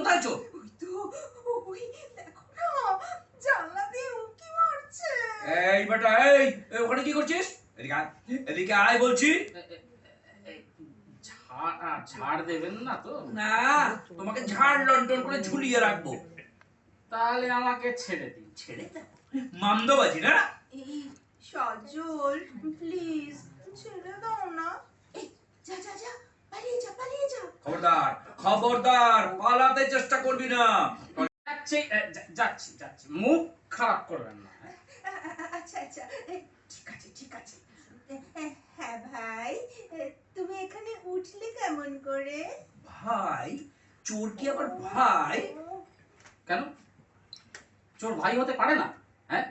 কোথায় চোর? ওই তো, ওই দেখো না, জানলা দিয়ে উঁকি মারছে। এই বেটা, এই ওখানে কি করছিস? এদিকে আয়, এদিকে আয় বলছি। ছাড় দেবেন না তো? না, তোমাকে ঝাড় লন্ডন করে ঝুলিয়ে রাখবো। তাহলে আমাকে ছেড়ে দিন। ছেড়ে দেব? মামদোবাজি না? এই সজল, প্লিজ ছেড়ে দাও না। এই যা যা যা, পালিয়ে যা, পালিয়ে যা। খবরদার, খবরদার, পালাতে চেষ্টা করবি না। যাচ্ছি যাচ্ছি, মুখ খারাপ করবেন না। আচ্ছা আচ্ছা, ঠিক আছে ঠিক আছে। হ্যাঁ ভাই, তুমি এখানে উঠলে কেমন করে? ভাই? চোর কি আবার ভাই? কেন, চোর ভাই হতে পারে না? হ্যাঁ,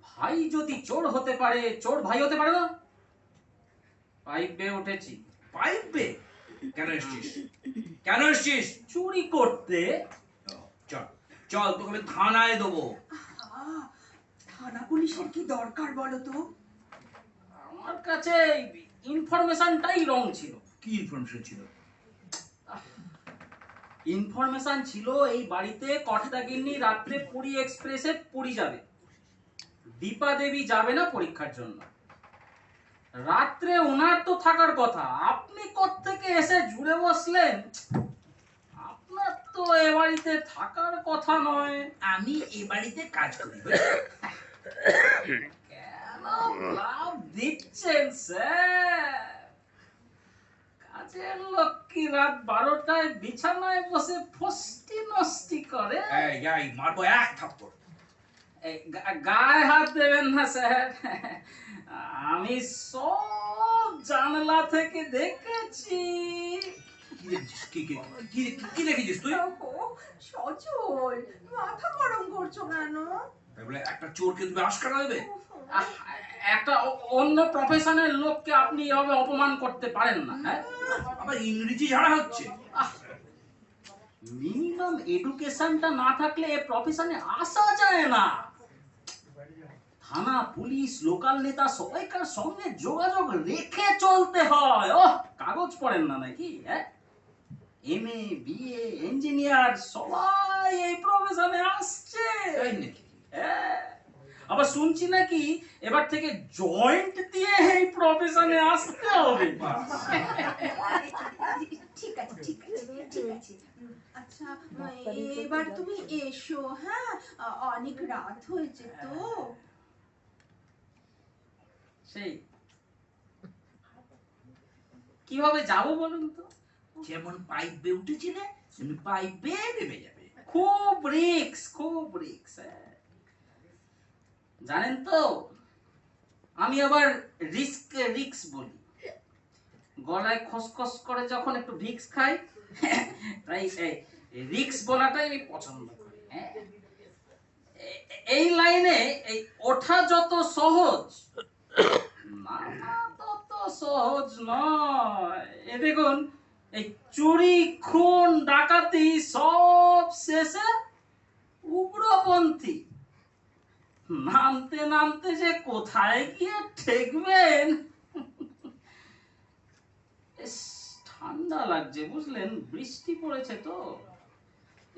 ভাই যদি চোর হতে পারে, চোর ভাই হতে পারে না? পাইপ বেয়ে উঠেছি। পাইপ বে? কেন এসছিস? কেন এসছিস? চুরি করতে। চল চল, তোকে আমি থানায় দেবো। থানা পুলিশের কি দরকার বলো তো? আমার কাছে ইনফরমেশনটাই রং ছিল। কি ইনফরমেশন ছিল? ইনফরমেশন ছিল এই বাড়িতে কর্তাগিন্নি রাত্রে পুরী এক্সপ্রেসে পুরী যাবে, দীপা দেবী যাবে না পরীক্ষার জন্য। রাত্রে ওনার তো থাকার কথা, আপনি কোত্থেকে এসে জুড়ে বসলেন? আপনার তো এ বাড়িতে থাকার কথা নয়। আমি এ বাড়িতে কাজ করি। কেন লাভ দিচ্ছেন স্যার? কাজের লোক কি রাত 12টায় বিছানায় বসে ফষ্টি নষ্টি করে? এই মারবো এক থাপ্পড়। গায়ে হাত দেবেন না স্যার, আমি সব জানলা থেকে দেখেছি। কি দেখছিস? কি দেখেছিস তুই? সজল, মাথা গরম করছো কেন? তাই বলে একটা চোরকে তুমি আশকারা দেবে? একটা অন্য প্রফেশনের লোককে আপনি এভাবে অপমান করতে পারেন না। হ্যাঁ, আবার ইংরেজি ঝাড়া হচ্ছে। মিনিমাম এডুকেশনটা না থাকলে এ প্রফেশনে আসা যায় না। থানা পুলিশ লোকাল নেতা সবাইকার সঙ্গে যোগাযোগ রেখে চলতে হয়। ও কাগজ পড়েন না নাকি? হ্যাঁ, এমএ বিএ ইঞ্জিনিয়ার সবাই এই প্রফেশনে আসছে। তাই নাকি? হ্যাঁ, আবার শুনছি নাকি এবার থেকে জয়েন্ট দিয়ে এই প্রফেশনে আসতে হবে। ঠিক আছে ঠিক আছে ঠিক আছে। আচ্ছা, এবার তুমি এসো। হ্যাঁ, অনেক রাত হয়েছে তো। সেই কিভাবে যাব বলুন তো? যেমন পাইপ বে উঠেছিলে তুমি পাইপ বে নেমে যাবে। খুব রিস্ক, খুব রিস্ক। জানেন তো, আমি আবার রিক্স বলি। গলায় খসখস করে যখন একটু ভিক্স খাই, তাই রিক্স বলাটাই আমি পছন্দ করি। এই লাইনে এই ওঠা যত সহজ, নামা তত সহজ নয়। এ দেখুন, এই চুরি খুন ডাকাতি সব শেষে উগ্রপন্থী। নামতে নামতে যে কোথায় গিয়ে ঠেকবেন। ঠান্ডা লাগছে বুঝলেন, বৃষ্টি পড়েছে তো।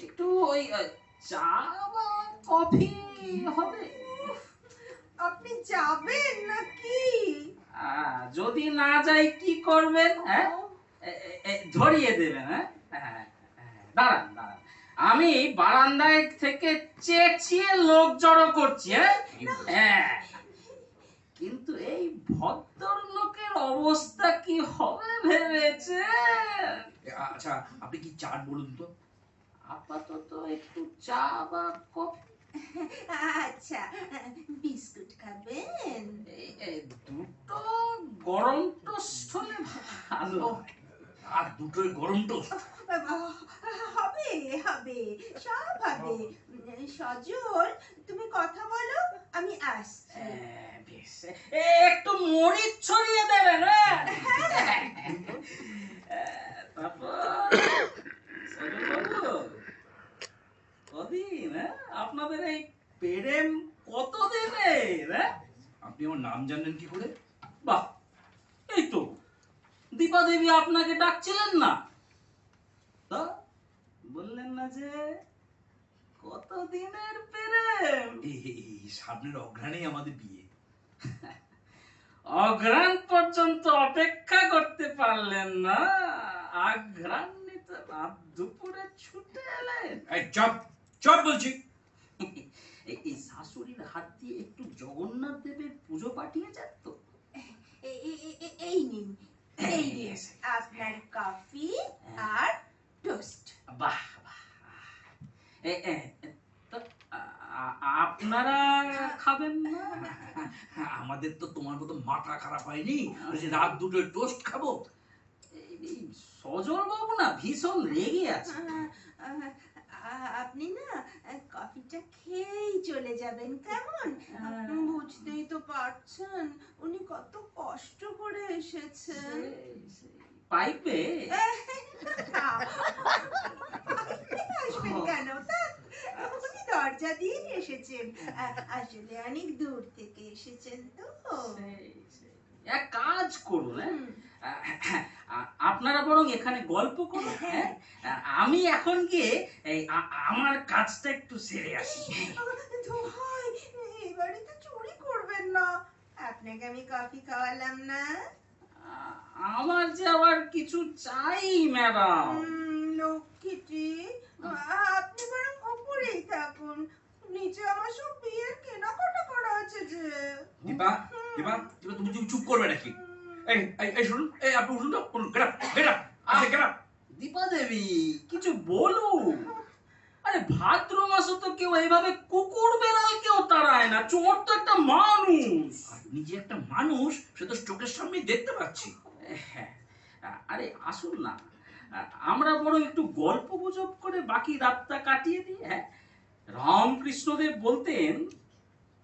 একটু ওই চা বা কফি হবে? আপনি যাবেন নাকি? যদি না যাই কি করবেন? হ্যাঁ, ধরিয়ে দেবেন। হ্যাঁ, দাঁড়ান দাঁড়ান, আমি বারান্দায় থেকে চেঁচিয়ে লোক জড়ো করছি। হ্যাঁ, কিন্তু এই ভদ্রলোকের অবস্থা কি হবে ভেবেছে? আচ্ছা, আপনি কি চান বলুন তো? আপাতত একটু চা বা কফি। আচ্ছা, বিস্কুট খাবেন? দুটো গরম টোস্ট হলে ভালো। আর দুটোই গরম টোস্ট? হবে হবে, সব হবে। সজল, তুমি কথা বলো, আমি আসছি। বেশ, একটু মরিচ ছড়িয়ে দেবেন। কদিন আপনাদের এই প্রেম কতদিনের? আপনি আমার নাম জানলেন কি করে? বাহ, এই তো দীপা দেবী আপনাকে ডাকছিলেন না? তা বললেন না যে কতদিনের প্রেম। এই সামনের অঘ্রাণেই আমাদের বিয়ে। অঘ্রাণ পর্যন্ত অপেক্ষা করতে পারলেন না, আঘ্রাণ নিতে রাত দুপুরে ছুটে এলেন। এই চপ চপ বলছি। এই শাশুড়ির হাত দিয়ে একটু জগন্নাথ দেবের পুজো পাঠিয়েছেন তো? এই নিন, এই নিন আপনার কফি আর টোস্ট। বাহ বাহ। তো আপনারা খাবেন না? আমাদের তো তোমার মতো মাথা খারাপ হয়নি যে রাত দুটোয় টোস্ট খাবো। এই সজল বাবু না ভীষণ রেগে আছে। আপনি না কফিটা খেয়েই চলে যাবেন, কেমন? বুঝতেই তো পারছেন উনি কত কষ্ট করে এসেছেন। পাইপে আসবেন কেন? তা উনি দরজা দিয়ে এসেছেন, আসলে অনেক দূর থেকে এসেছেন তো। এক কাজ করুন, আপনারা বরং এখানে গল্প করুন, হ্যাঁ? আমি এখন গিয়ে আমার কাজটা একটু সেরে আসি। দোহাই, এই বাড়িতে চুরি করবেন না, আপনাকে আমি কফি খাওয়ালাম না। আমার যে আবার কিছু চাই ম্যাডাম। লক্ষ্মীটি, আপনি বরং উপরেই থাকুন, নিচে আমার সব বিয়ের কেনাকাটা করা আছে যে। দীপা দীপা দীপা তুমি চুপ করবে নাকি? এই এই এই শুনুন, এই আপনি উঠুন তো, উঠুন, get up get up get up. Dipa Debi কিছু বলুন। আরে ভাদ্র মাসে তো কেউ এইভাবে কুকুর বেড়াল কেউ তাড়ায় না, চোর তো একটা মানুষ। আপনি যে একটা মানুষ সে তো চোখের সামনেই দেখতে পাচ্ছি। হ্যাঁ, আরে আসুন না, আমরা বরং একটু গল্প গুজব করে বাকি রাতটা কাটিয়ে দিই। হ্যাঁ, রামকৃষ্ণদেব বলতেন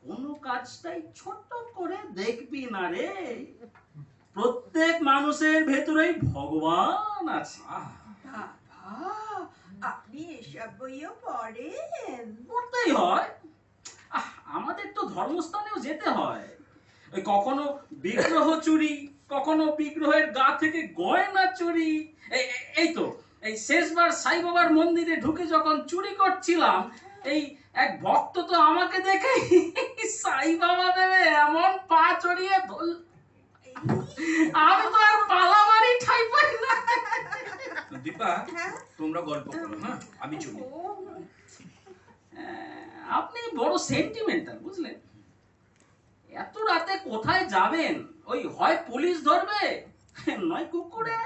কোনো কাজটাই ছোট করে দেখবি না রে, প্রত্যেক মানুষের ভেতরেই ভগবান আছে। বাবা, আপনি এসব বইও পড়েন? পড়তেই হয়, আমাদের তো ধর্মস্থানেও যেতে হয়। ওই কখনো বিগ্রহ চুরি, কখনো বিগ্রহের গা থেকে গয়না চুরি। এই তো এই শেষবার সাই বাবার মন্দিরে ঢুকে যখন চুরি করছিলাম, এই এক ভক্ত তো আমাকে দেখে সাই বাবা দেবে এমন পা চড়িয়ে ধরল, আমি তো আর পালামারি ঠাই পাই না। দীপা তোমরা গল্প করো, হ্যাঁ আমি চলি। আপনি বড় সেন্টিমেন্টাল, বুঝলেন? এত রাতে কোথায় যাবেন? ওই হয় পুলিশ ধরবে, নয় কুকুরে।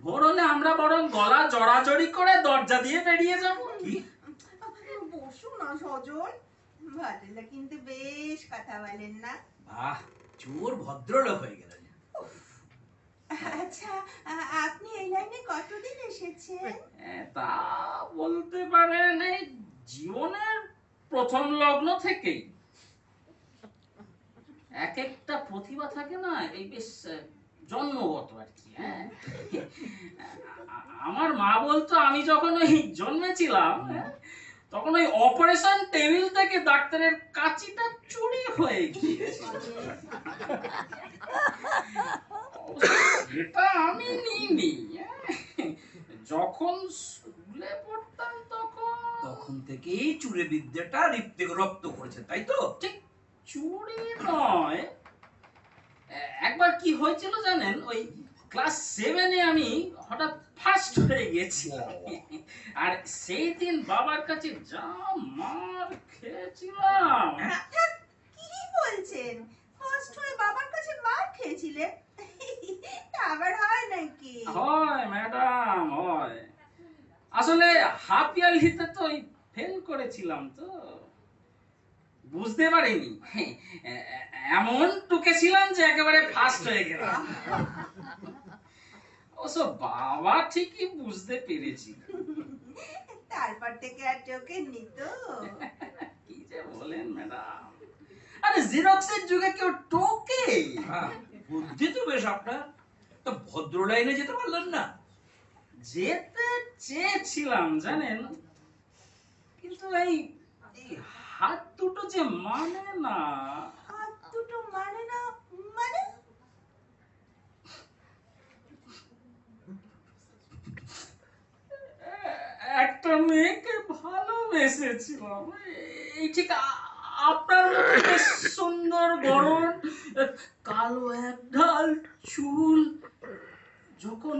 ভোর হলে আমরা বরং গলা জড়াজড়ি করে দরজা দিয়ে বেরিয়ে যাব। কি? বসো না সজল, ভালো কিন্তু বেশ কথা বলেন না। বাহ, চোর ভদ্রলোক হয়ে গেলেন। আচ্ছা, আপনি এই লাইনে কতদিন এসেছেন? তা বলতে পারেন এই জীবনের প্রথম লগ্ন থেকেই। এক একটা প্রতিভা থাকে না, এই বেশ জন্মগত আর কি। হ্যাঁ, আমার মা বলতো আমি যখন ওই জন্মেছিলাম, তখন ওই অপারেশন টেবিল থেকে ডাক্তারের কাঁচিটা চুরি হয়ে গিয়েছিল। এটা আমি নিইনি, যখন স্কুলে পড়তাম তখন থেকেই চুরি বিদ্যাটা রপ্ত করেছে, তাই তো? ঠিক চুরি নয়। একবার কি হয়েছিল জানেন, ওই ক্লাস 7-এ আমি হঠাৎ ফার্স্ট হয়ে গেছি, আর সেই দিন বাবার কাছে যা মার খেয়েছিলাম। কি বলছেন? ফার্স্ট হয়ে বাবার কাছে মার খেয়েছিলেন? তা আবার হয় নাকি? হয় ম্যাডাম, হয়। আসলে হাফ ইয়ারলিতে তো ফেল করেছিলাম, তো বুঝতে পারিনি, এমন টুকেছিলাম যে একেবারে ফার্স্ট হয়ে গেলাম। অবশ্য বাবা ঠিকই বুঝতে পেরেছিল। তারপর থেকে আর চোখেননি তো? কি যে বলেন ম্যাডাম, আরে জেরক্সের যুগে কেউ টোকে? বুদ্ধি তো বেশ আপনার, তো ভদ্র লাইনে যেতে পারলেন না? যেতে চেয়েছিলাম জানেন, কিন্তু এই হাত দুটো যে মানে না। হাত দুটো মানে না মানে? একটা মেয়েকে ভালোবেসেছিলাম, এই ঠিক আপনার মতো বেশ সুন্দর গড়ন, কালো এক ঢাল চুল, যখন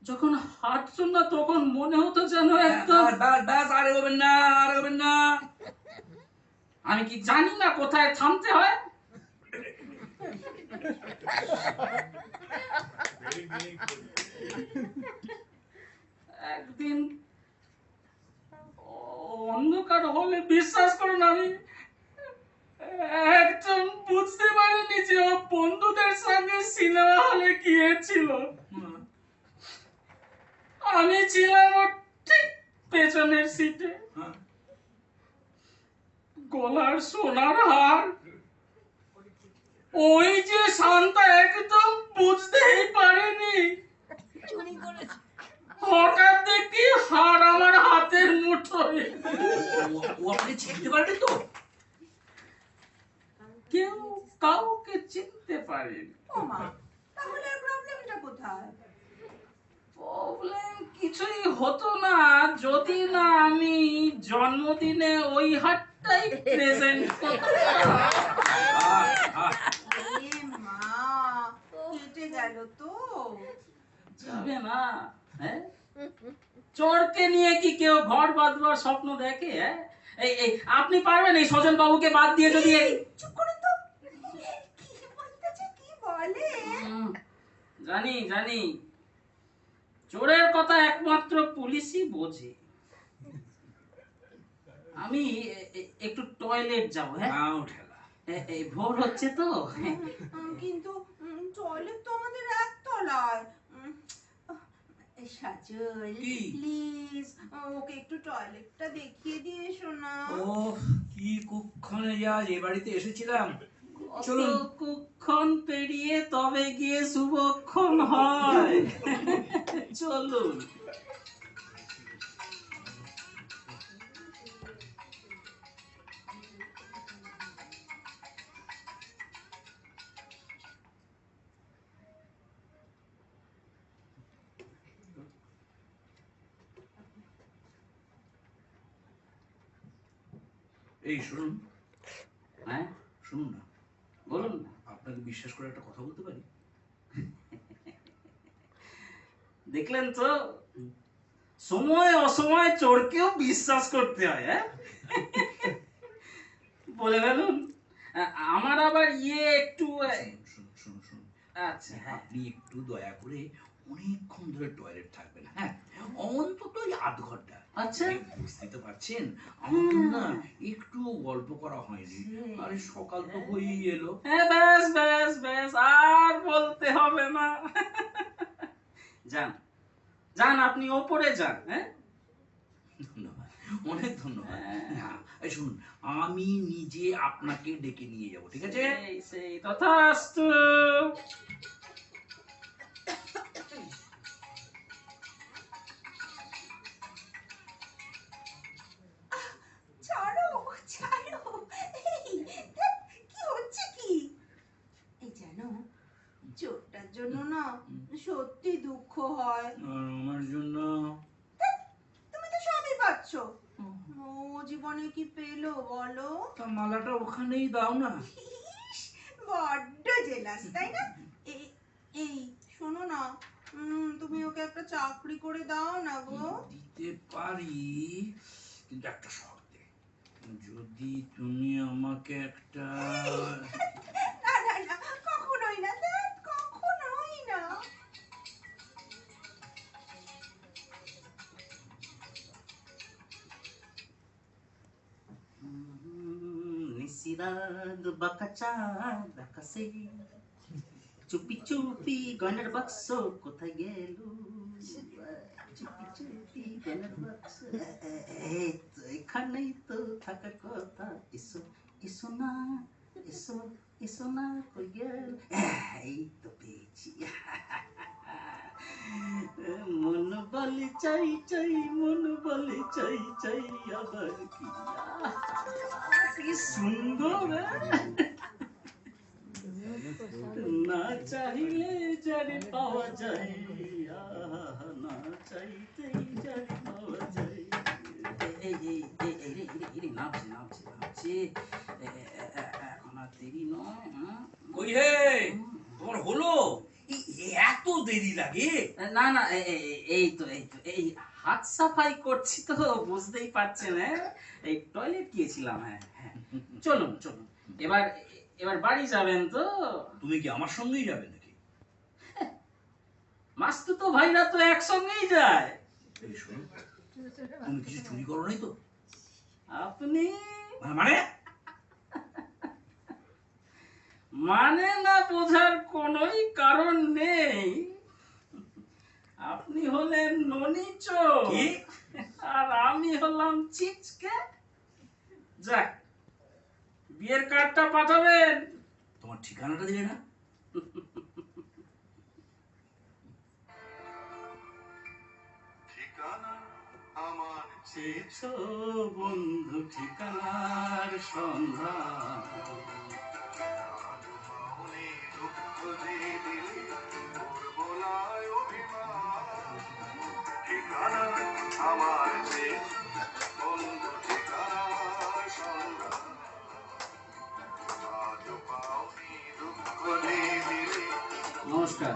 যখন হাঁটছো না তখন মনে হতো যেন একদম, ব্যাস আর এগোবেন না, আর এগোবেন না। আমি কি জানি না কোথায় থামতে হয়? একদিন অন্ধকার হলে, বিশ্বাস করুন, আমি একদম বুঝতে পারিনি যে ও বন্ধুদের সঙ্গে সিনেমা হলে গিয়েছিল। আমি ছিলাম ওর ঠিক পেছনের সিটে, হ্যাঁ। গলার সোনার হার, ওই যে শান্তা একদম বুঝতেই পারেনি। হঠাৎ দেখি হার আমার হাতের মুঠোয়। ও আপনি চিনতে পারবেন তো? কেউ কাউকে চিনতে পারেনি। ও মা, তাহলে প্রবলেমটা কোথায়? প্রবলেম কিছুই হতো না যদি না আমি জন্মদিনে ওই হারটাই প্রেজেন্ট করতাম। এ মা, কেটে গেল তো। যাবে না, হ্যাঁ? চোরকে নিয়ে কি কেউ ঘর বাঁধবার স্বপ্ন দেখে? হ্যাঁ, এই আপনি পারবেন এই সজল বাবুকে বাদ দিয়ে যদি চুপ করুন তো। কি বলতেছে, কি বলে? জানি জানি, চোরের কথা একমাত্র পুলিশই বোঝে। আমি একটু টয়লেট যাব। হ্যাঁ, এই ভোর হচ্ছে তো। কিন্তু টয়লেট তো আমাদের একতলায়। সাজল, কি? প্লিজ ওকে একটু টয়লেটটা দেখিয়ে দিয়ে এসো না। ও কি কুক্ষণে যে আজ এ বাড়িতে এসেছিলাম। চলুন। কুক্ষণ পেরিয়ে তবে গিয়ে শুভক্ষণ হয়। চলুন। এই শুনুন। হ্যাঁ, শুনুন না, বলুন না। আপনাকে বিশ্বাস করে একটা কথা বলতে পারি? দেখলেন তো, সময় অসময় চোরকেও বিশ্বাস করতে হয়। হ্যাঁ, বলে ফেলুন। আমার আবার একটু শুনুন, আচ্ছা, হ্যাঁ, আপনি একটু দয়া করে অনেকক্ষণ ধরে টয়লেট থাকবেন। হ্যাঁ, অন্তত আধ ঘন্টা। আচ্ছা। বুঝতে তো পারছেন আমাদের না একটু গল্প করা হয়নি। আরে সকাল তো হয়েই এলো। হ্যাঁ, ব্যাস ব্যাস ব্যাস, আর বলতে হবে না। যান যান, আপনি ওপরে যান। হ্যাঁ, ধন্যবাদ, অনেক ধন্যবাদ। এই শুনুন, আমি নিজে আপনাকে ডেকে নিয়ে যাব, ঠিক আছে? সেই তথাস্তু। ছাড়ো ছাড়ো, এই ধ্যাৎ, কি হচ্ছে কি? এই জানো, চোরটার জন্য না সত্যি দুঃখ হয়। আর আমার জন্য ধ্যাৎ, তুমি তো সবই পাচ্ছ, ও জীবনে কি পেলো বলো? তা মালাটা ওখানেই দাও না। ইস, বড্ড জেলাস, তাই না? এই শোনো না, তুমি ওকে একটা চাকরি করে দাও না গো। দিতে পারি, কিন্তু একটা শর্তে। যদি তুমি আমাকে একটা না না না, কখনোই না, ধ্যাৎ, কখনোই না। নিশিরাত বাঁকাচাঁদ আকাশে, চুপি চুপি গয়নার বাক্স কোথায় গেল? চুপি চুপি গয়নার বাক্স, এই তো এখানেই তো থাকার কথা। এসো এসো না, এসো এসো না, কই গেল? এই তো পেয়েছি। মন বলে চাই চাই, মন বলে চাই চাই, আবার কি? কি সুন্দর! না চাইলে যারে পাওয়া যায়, না চাইতেই যারে পাওয়া যায়। নামছে নামছে নামছে এখন আর দেরি নয়। কই হে তোমার হলো এত দেরি লাগে? না না এই তো এই হাত সাফাই করছি তো, বুঝতেই পারছেন। হ্যাঁ, এই টয়লেট গিয়েছিলাম। হ্যাঁ হ্যাঁ, চলুন চলুন, এবার এবার বাড়ি যাবেন তো? তুমি কি আমার সঙ্গেই যাবে নাকি? মাস্তুতো ভাইরা তো একসঙ্গেই যায়। এই শোনো, তুমি কিছু চুরি করো নাই তো? আপনি মানে মানে না বোঝার কোনোই কারণ নেই। আপনি হলেন ননিচো কি? আর আমি হলাম চিচকে। যাক, বিয়ের কার্ডটা পাঠাবেন। তোমার ঠিকানাটা দিলে না? ঠিকানা আমার চেয়েছো বন্ধু ঠিকানার সন্ধান, আজও পাওনি দুঃখ দিয়ে দিলে করবো না অভিমান। ঠিকানা আমার চেয়েছো বন্ধু ঠিকানার সন্ধান, আজও পাওনি দুঃখ দিয়ে দিলে। নমস্কার।